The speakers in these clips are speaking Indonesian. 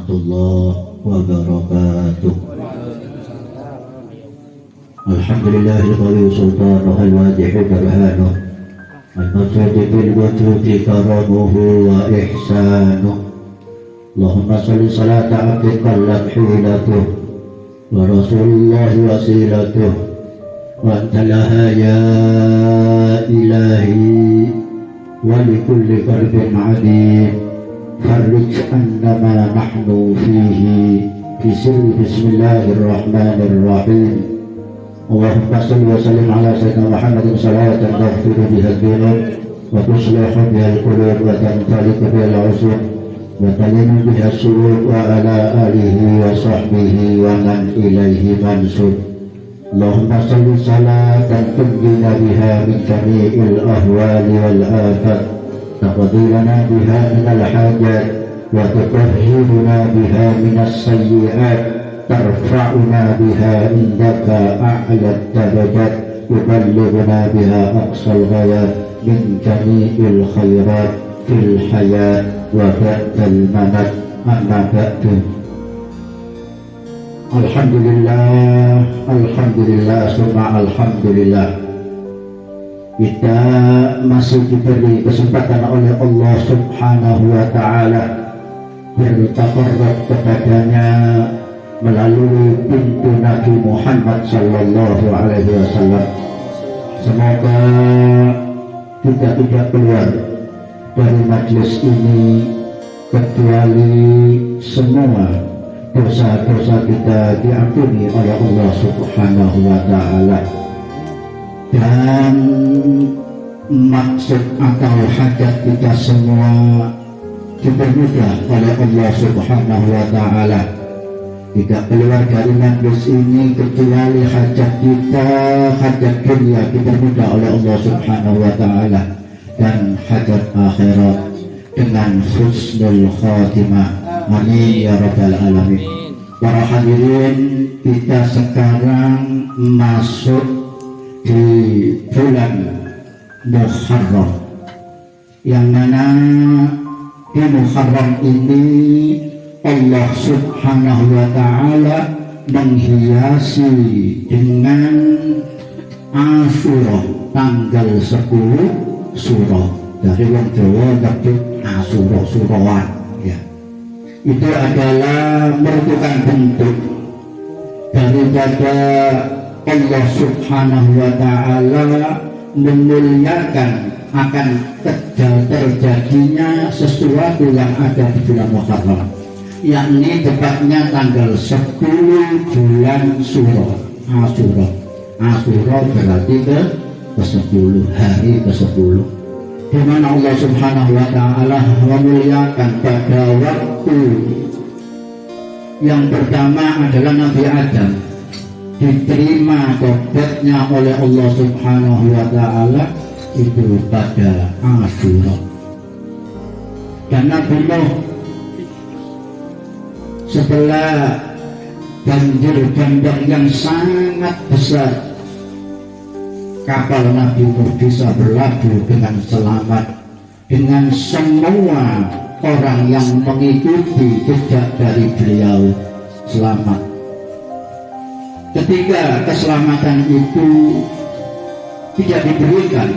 warahmatullahi wabarakatuh. Alhamdulillahil qawi sultanuh al-wadihu barhanuh al-mawjudi bil wujudi karamuhu wa ihsanuh. Allahumma salli salata abdin qallat hilatuh wa rasulullahi wasilatuh wa antalaha ya ilahi wa likulli qalbin adim farrij annama nahnu fihi fi sirri bismillahirrahmanirrahim. Allahumma salli wa sallim ala sayyidina Muhammadin salatan taghfiru biha al-dhunub wa tuslihu biha al-qulub wa tantaliqu biha al-usub wa talinu biha as-surur wa ala alihi wa sahbihi wa man ilaihi mansub. Allahumma salli salatan tunjina biha min jami'il ahwali wal afat taqdi lana biha min al-hajat wa tutahhiruna biha min as-sayyi'at tarfa'una biha indaka a'la darajat yuballighuna biha aqsal ghayat min jami'il khairat fil hayat wa ba'dal mamat amma ba'du. Alhamdulillah summa alhamdulillah, kita masih diberi kesempatan oleh Allah subhanahu wa ta'ala bertakarrub kepadanya melalui pintu Nabi Muhammad sallallahu alaihi wasallam. Semoga kita tidak keluar dari majlis ini kecuali semua dosa-dosa kita diampuni oleh Allah subhanahu wa ta'ala, dan maksud atau hajat kita semua dipermudah oleh Allah subhanahu wa ta'ala. Tidak keluar dari majlis ini kecuali hajat kita, hajat dunia dipermudah oleh Allah subhanahu wa ta'ala, dan hajat akhirat dengan husnul khatimah. Amin ya rabbal alamin. Para hadirin, kita sekarang masuk di bulan Muharram, yang mana di Muharram ini Allah subhanahu wa ta'ala menghiasi dengan Asyura, tanggal 10 Syura. Dari wong Jawa nyebut Asyura, Surawan ya. Itu adalah merupakan bentuk daripada Allah subhanahu wa ta'ala memuliakan akan terjadinya sesuatu yang ada di bulan Muharram, yakni tepatnya tanggal 10 bulan Syura, Asyura. Asyura berarti ke-10, hari ke-10, di mana Allah subhanahu wa ta'ala memuliakan pada waktu yang pertama adalah Nabi Adam diterima tobatnya oleh Allah subhanahu wa ta'ala itu pada Asyura. Dan Nabi Nuh setelah banjir bandang yang sangat besar, kapal Nabi Nuh bisa berlabuh dengan selamat, dengan semua orang yang mengikuti jejak dari beliau selamat. Ketika keselamatan itu tidak diberikan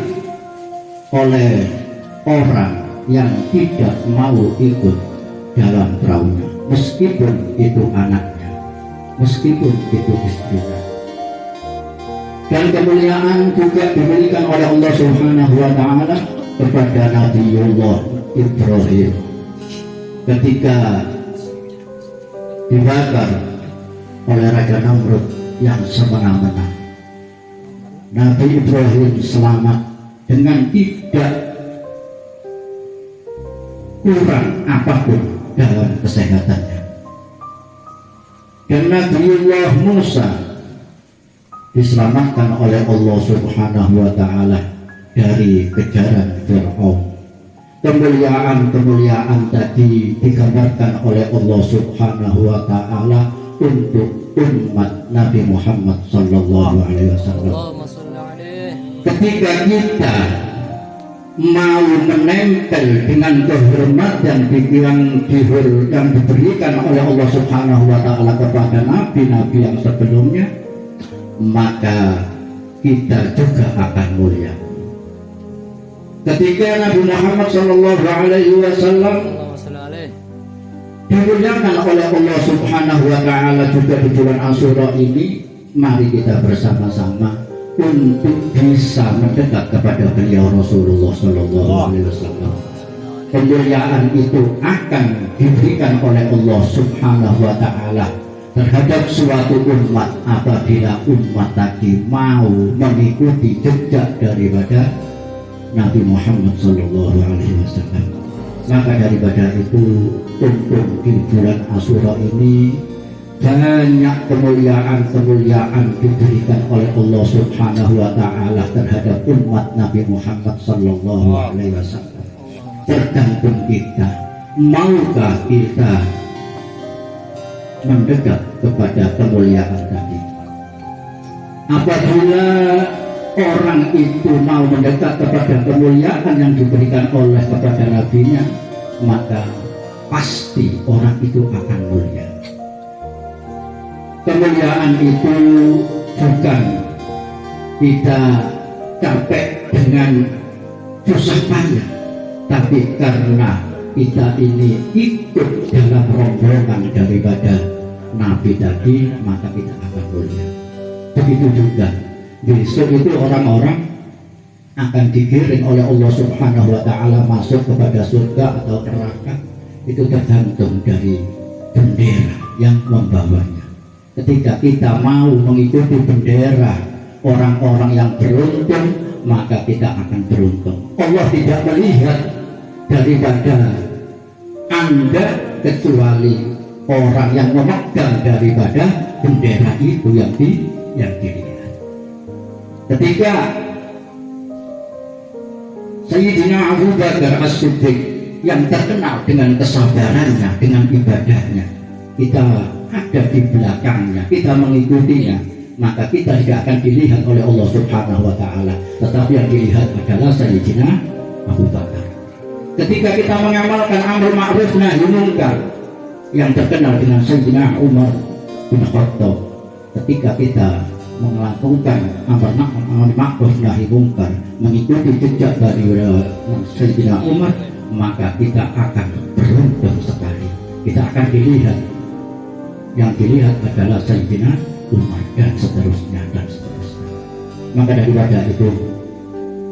oleh orang yang tidak mau ikut dalam perahunya, meskipun itu anaknya, meskipun itu istrinya. Dan kemuliaan juga diberikan oleh Allah subhanahu wa ta'ala kepada Nabiullah Ibrahim ketika dibakar oleh Raja Namrud yang semena-mena. Nabi Ibrahim selamat dengan tidak kurang apapun dalam kesehatannya. Dan Nabiullah Musa diselamatkan oleh Allah subhanahu wa ta'ala dari kejaran Fir'aun. Kemuliaan-kemuliaan tadi digambarkan oleh Allah subhanahu wa ta'ala untuk umat Nabi Muhammad sallallahu alaihi wasallam. Ketika kita mau menempel dengan kehormatan yang diberikan oleh Allah Subhanahu wa Ta'ala kepada nabi-nabi yang sebelumnya, maka kita juga akan mulia. Ketika Nabi Muhammad Sallallahu Alaihi Wasallam dimuliakan oleh Allah Subhanahu wa Ta'ala juga di bulan Asyura ini, mari kita bersama-sama untuk bisa mendekat kepada beliau Rasulullah Sallallahu Alaihi Wasallam. Kemuliaan itu akan diberikan oleh Allah Subhanahu wa Ta'ala terhadap suatu umat apabila umat tadi mau mengikuti jejak daripada Nabi Muhammad Sallallahu Alaihi Wasallam. Maka daripada itu, untuk di bulan Asyura ini banyak kemuliaan diberikan oleh Allah Subhanahu wa Ta'ala terhadap umat Nabi Muhammad Sallallahu Alaihi Wasallam. Tergantung kita, maukah kita mendekat kepada kemuliaan tadi. Apabila orang itu mau mendekat kepada kemuliaan yang diberikan oleh kepada nabinya, maka pasti orang itu akan mulia. Kemuliaan itu bukan kita capek dengan susah payah, tapi karena kita ini ikut dalam rombongan daripada nabi tadi, maka kita akan mulia. Begitu juga besok itu orang-orang akan digiring oleh Allah Subhanahu wa Ta'ala masuk kepada surga atau neraka. Itu tergantung dari bendera yang membawanya. Ketika kita mau mengikuti bendera orang-orang yang beruntung, maka kita akan beruntung. Allah tidak melihat daripada Anda kecuali orang yang memegang daripada bendera itu yang dilihat. Ketika Sayyidina Abu Bakar As-Siddiq yang terkenal dengan kesabarannya, dengan ibadahnya, kita ada di belakangnya, kita mengikutinya, maka kita tidak akan dilihat oleh Allah Subhanahu wa Ta'ala, tetapi yang dilihat adalah Sayyidina Abu Bakar. Ketika kita mengamalkan amar ma'ruf nahi munkar yang terkenal dengan Sayyidina Umar bin Khattab, ketika kita melakukan amar ma'ruf nahi munkar, mengikuti jejak dari Sayyidina Umar, maka kita akan beruntung sekali. Kita akan dilihat, yang dilihat adalah Sayyidina Umar dan seterusnya dan seterusnya. Maka daripada itu,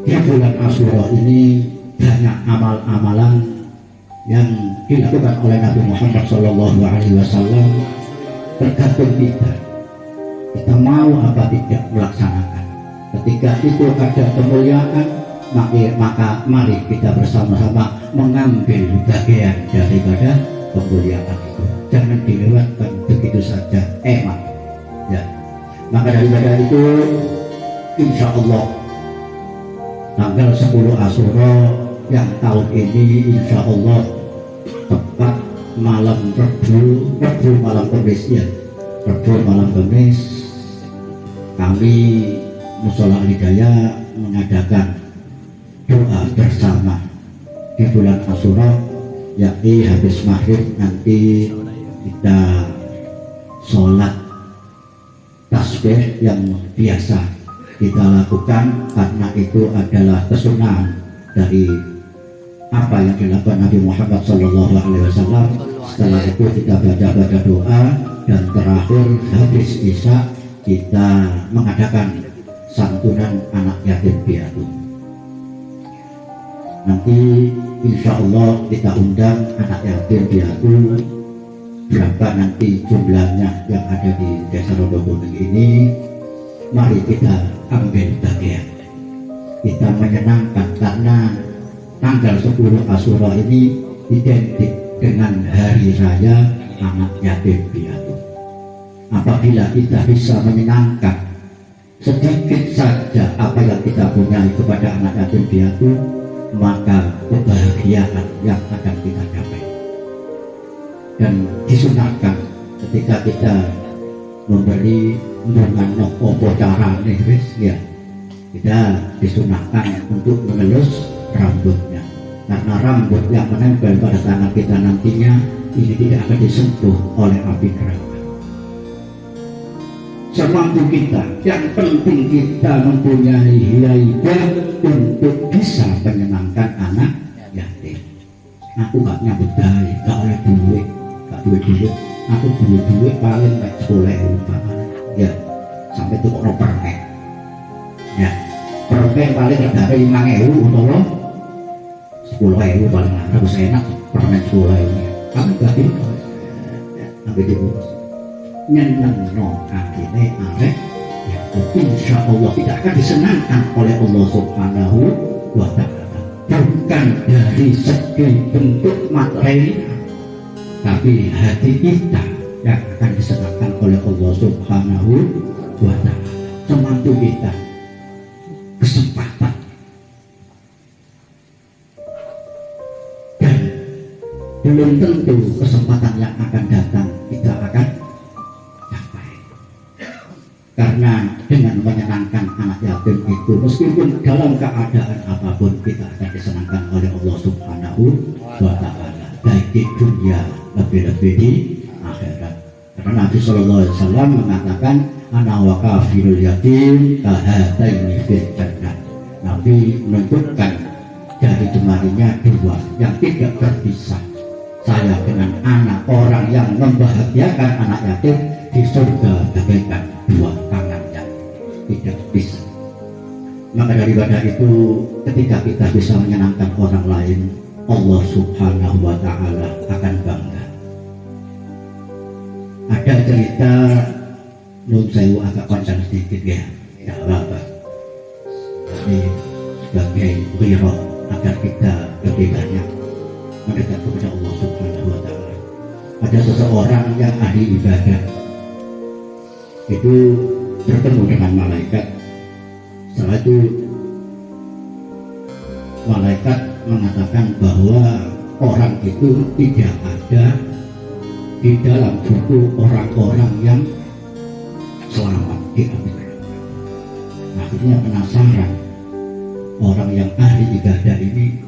di bulan Asyura ini banyak amal-amalan yang dilakukan oleh Nabi Muhammad Sallallahu Alaihi Wasallam. Tergantung kita mau apa tidak melaksanakan. Ketika itu ada kemuliaan, maka mari kita bersama-sama mengambil bagian daripada kemuliaan itu. Jangan dilewatkan begitu saja, emak. Ya. Maka daripada itu, insya Allah tanggal 10 Asyura yang tahun ini, insya Allah tepat malam Rebu malam Kamis, ya. Rebu malam Kamis, kami Mushola Al-Hidayah mengadakan doa bersama di bulan Asyura, yakni habis maghrib nanti kita sholat tasbih yang biasa kita lakukan, karena itu adalah kesunahan dari apa yang dilakukan Nabi Muhammad Sallallahu Alaihi Wasallam. Setelah itu kita baca doa, dan terakhir habis isya kita mengadakan santunan anak yatim piatu. Nanti insya Allah kita undang anak yatim piatu, berapa nanti jumlahnya yang ada di Desa Rodoboning ini. Mari kita ambil bagian, kita menyenangkan, karena tanggal 10 Asyura ini identik dengan hari raya anak yatim piatu. Apabila kita bisa menyenangkan sedikit saja apa yang kita punya kepada anak yatim piatu, maka kebahagiaan yang akan kita capai. Dan disunahkan ketika kita memberi dengan opo cara nih, ya, kita disunahkan untuk mengelus rambutnya. Karena rambut yang menempel pada tangan kita nantinya ini tidak akan disentuh oleh api neraka. Semampu kita, yang penting kita mempunyai hidayah untuk bisa menyenangkan anak yatim. Aku gak nyambut gawe, gak oleh duit, gak duit. Aku duit paling kayak 10.000 umpamanya. Ya, sampai tuh kok permen. Ya, permen paling ada 5.000 untuk lo. 10.000 paling harus enak permen 10.000. Kamu gak itu, sampai diurus. Nyeneng no akhirnya arek, ya, insya Allah tidak akan disenangkan oleh Allah Subhanahu wa Ta'ala. Bukan dari segi bentuk materi, tapi hati kita yang akan disenangkan oleh Allah Subhanahu wa Ta'ala. Semampu kita, kesempatan dan belum tentu kesempatan yang akan datang kita akan capai. Karena dengan menyenangkan anak yatim itu, meskipun dalam keadaan apapun, kita akan disenangkan oleh Allah Subhanahu wa Ta'ala, baik di dunia lebih-lebih di akhirat. Karena Nabi Sallallahu Alaihi Wasallam mengatakan, ana wa kafirul yatim kahataini fil jannah. Nabi menunjukkan dari jemarinya dua yang tidak terpisah. Saya dengan anak orang yang membahagiakan anak yatim di surga bagaikan dua tangan yang tidak bisa. Maka daripada itu, ketika kita bisa menyenangkan orang lain, Allah Subhanahu wa Ta'ala akan bangga. Ada cerita, nun sewu agak panjang sedikit ya, tidak apa-apa. Tapi sebagai wirah agar kita lebih banyak mendekat kepada Allah Subhanahu wa Ta'ala. Ada seseorang yang ahli ibadah itu bertemu dengan malaikat. Setelah itu malaikat mengatakan bahwa orang itu tidak ada di dalam buku orang-orang yang selamat di api neraka. Akhirnya penasaran, orang yang ahli ibadah ini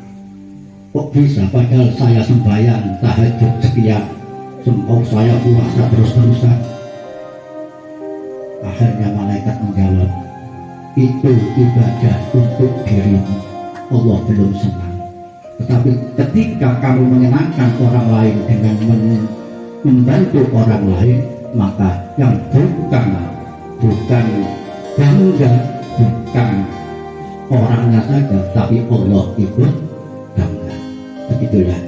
kok bisa, padahal saya sembahyang tahajud sekian, sempau saya puasa terus-terusan. Akhirnya malaikat menjawab, itu ibadah untuk dirimu, Allah belum senang. Tetapi ketika kamu menyenangkan orang lain dengan membantu orang lain, maka yang bukan bangga, bukan orangnya saja, tapi Allah itu bangga. Begitulah,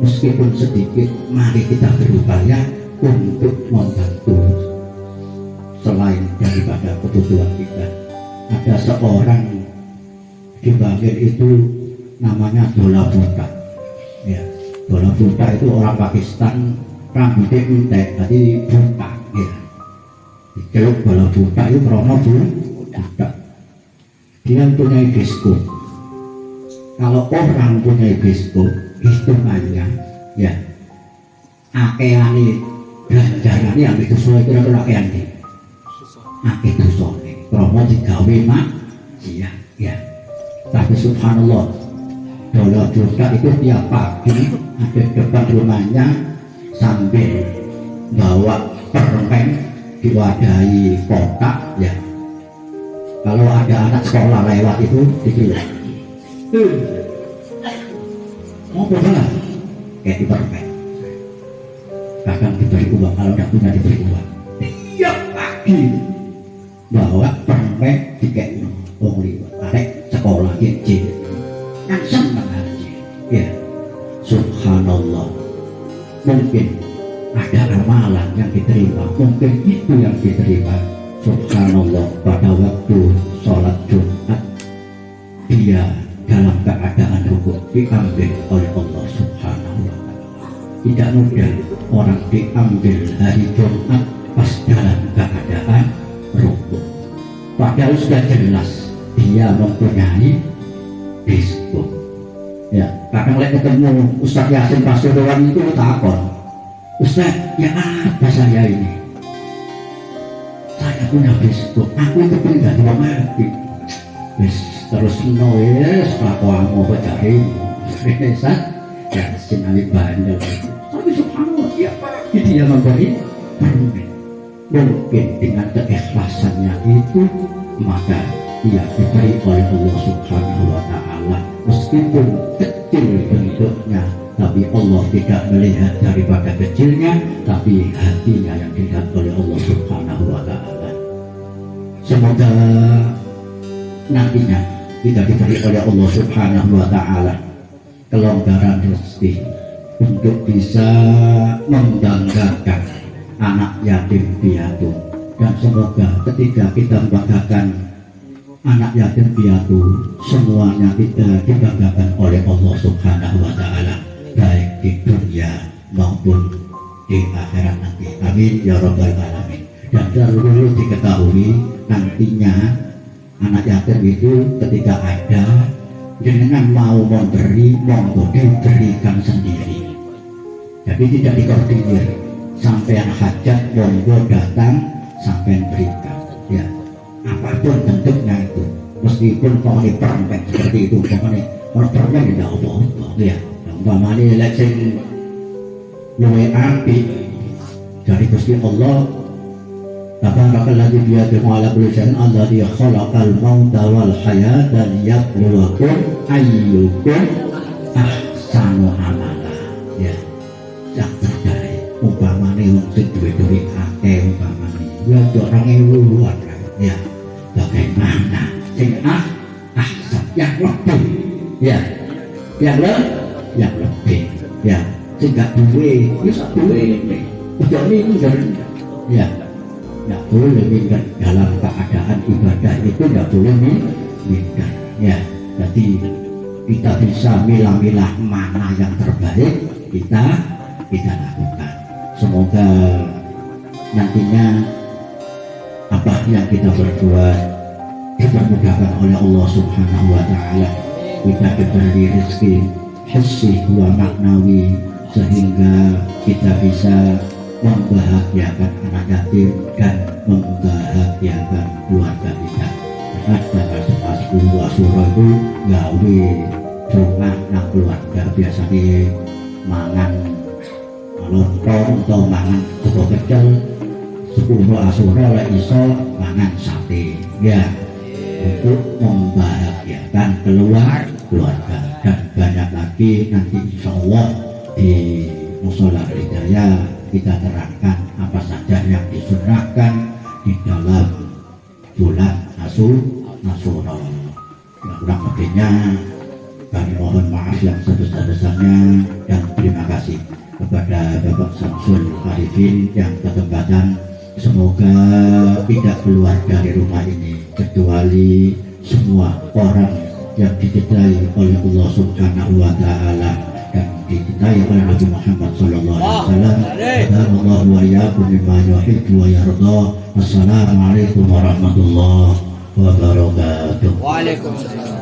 meskipun sedikit, mari kita berupaya untuk membantu selain daripada kebutuhan kita. Ada seorang di Bangil itu namanya Dola Buta. Ya, Dola Buta itu orang Pakistan, rambutnya entek, tadi buta. Ya, diceluk Dola Buta itu karena buta. Dia punya disco. Kalau orang punya disco, hitungannya ya akeani ganjarannya yang itu sesuai kira-kira akeani akeh dosane krana digawe maksiat ya. Tapi subhanallah, Dola Buta itu tiap pagi ada depan rumahnya sambil bawa permen diwadahi kotak ya. Kalau ada anak sekolah lewat itu dibilang, mau apa kayak di permen. Kadang diberi uang, kalau tidak punya diberi uang. Tiap pagi bawa permen dikek wong liwat. Arek sekolah kecil kan seneng aja. Ya, subhanallah. Mungkin ada amalan yang diterima, mungkin itu yang diterima. Subhanallah, pada waktu sholat Jumat dia dalam keadaan rukuk diambil oleh Allah Subhanahu wa Ta'ala. Tidak mudah orang diambil hari Jumat pas dalam keadaan rukuk. Padahal sudah jelas dia mempunyai disco. Ya, kadang lagi ketemu Ustaz Yasin Pasuruan itu takon, Ustaz, ya apa saya ini? Saya punya disco, aku itu pun gak mau mati. Wis terus noes kelakuanmu pecari resan dan sinali bandel tapi subhanallah dia memberi permen. Mungkin dengan keikhlasannya itu maka ia diberi oleh Allah Subhanahu wa Ta'ala, meskipun kecil bentuknya, tapi Allah tidak melihat daripada kecilnya, tapi hatinya yang dilihat oleh Allah Subhanahu wa Ta'ala. Semoga nantinya kita diberi oleh Allah Subhanahu wa Ta'ala kelonggaran rezeki untuk bisa membanggakan anak yatim piatu, dan semoga ketika kita membanggakan anak yatim piatu semuanya kita dibanggakan oleh Allah Subhanahu wa Ta'ala, baik di dunia maupun di akhirat nanti. Amin ya rabbal alamin. Dan perlu diketahui nantinya anak yatim itu ketika ada dengan mau memberi monggo diberikan sendiri, jadi tidak dikoordinir. Sampai hajat monggo datang sampai berikan, ya apapun bentuknya itu, meskipun pokoknya permen seperti itu, pokoknya orang permen tidak apa-apa, ya umpamanya lek luwe api dari Gusti Allah Tabarakalladzi biyadihi ala kulli syai'in alladzi khalaqal mauta wal hayata liyabluwakum ayyukum ahsanu amala. Ya, sak terbaik. Umpamane wong sing duwe-duwe akeh umpamane ya orang eluan ya. Bagaimana sing ahsan yang lebih ya. Yang lebih ya. Sing gak duwe ya sak duwe ini. Udah minder ya. Tidak boleh minder dalam keadaan ibadah itu, tidak boleh minder ya. Jadi kita bisa milah-milah mana yang terbaik kita lakukan. Semoga nantinya apa yang kita berbuat dipermudahkan oleh Allah Subhanahu wa Ta'ala, kita diberi rezeki hissi wa maknawi sehingga kita bisa membahagiakan anak yatim dan membahagiakan keluarga kita. Karena tanggal 10 Asyura itu gawe rumah nak keluarga biasanya mangan lontong atau mangan sego kecil. 10 Asyura lah iso mangan sate ya, untuk membahagiakan keluarga. Dan banyak lagi nanti insya Allah di Mushola Hidayah kita terangkan apa saja yang disunahkan di dalam bulan Asyura. Kurang lebihnya kami mohon maaf yang sebesar-besarnya, dan terima kasih kepada Bapak Samsul Arifin yang ketempatan. Semoga tidak keluar dari rumah ini kecuali semua orang yang dicintai oleh Allah Subhanahu wa Ta'ala dan dicintai oleh Nabi Muhammad sallallahu alaihi wasallam. Alhamdulillah wa iyyakum bima yuhibbu wa yarda. Wassalamualaikum warahmatullahi wabarakatuh. Waalaikumsalam.